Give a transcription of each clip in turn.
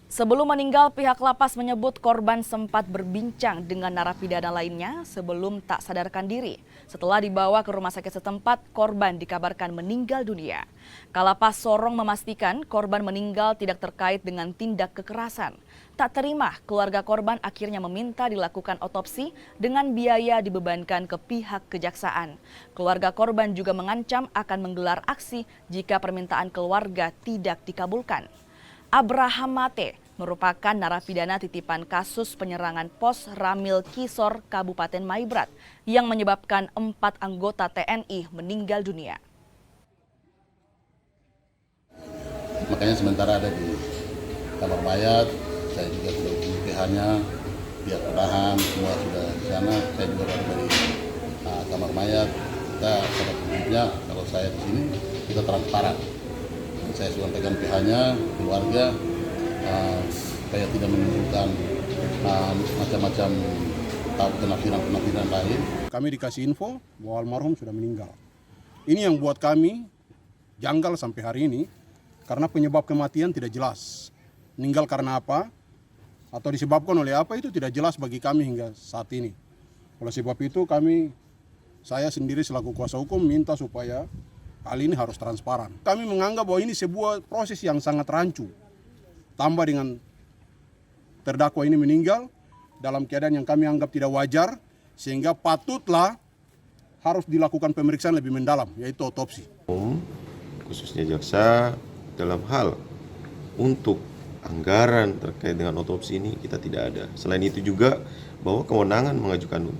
Sebelum meninggal, pihak lapas menyebut korban sempat berbincang dengan narapidana lainnya sebelum tak sadarkan diri. Setelah dibawa ke rumah sakit setempat, korban dikabarkan meninggal dunia. Kalapas Sorong memastikan korban meninggal tidak terkait dengan tindak kekerasan. Tak terima, keluarga korban akhirnya meminta dilakukan otopsi dengan biaya dibebankan ke pihak kejaksaan. Keluarga korban juga mengancam akan menggelar aksi jika permintaan keluarga tidak dikabulkan. Abraham Mate merupakan narapidana titipan kasus penyerangan pos Ramil Kisor Kabupaten Maibrat yang menyebabkan 4 anggota TNI meninggal dunia. Makanya sementara ada di kamar mayat, saya juga sudah hubungi pihaknya, pihak penahan semua sudah di sana. Saya juga baru dari kamar mayat. Kita pada prinsipnya kalau saya di sini kita transparan. Saya sampaikan pihaknya, keluarga, supaya tidak menimbulkan macam-macam penafsiran lain. Kami dikasih info bahwa almarhum sudah meninggal. Ini yang buat kami janggal sampai hari ini, karena penyebab kematian tidak jelas. Meninggal karena apa, atau disebabkan oleh apa itu tidak jelas bagi kami hingga saat ini. Oleh sebab itu saya sendiri selaku kuasa hukum minta supaya hal ini harus transparan. Kami menganggap bahwa ini sebuah proses yang sangat rancu. Tambah dengan terdakwa ini meninggal dalam keadaan yang kami anggap tidak wajar, sehingga patutlah harus dilakukan pemeriksaan lebih mendalam, yaitu otopsi. Khususnya jaksa dalam hal untuk anggaran terkait dengan otopsi ini kita tidak ada. Selain itu juga bahwa kewenangan mengajukan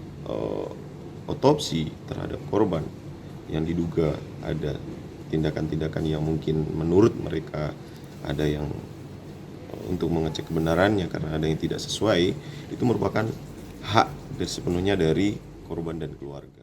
otopsi terhadap korban yang diduga ada tindakan-tindakan yang mungkin menurut mereka ada yang untuk mengecek kebenarannya karena ada yang tidak sesuai, itu merupakan hak sepenuhnya dari korban dan keluarga.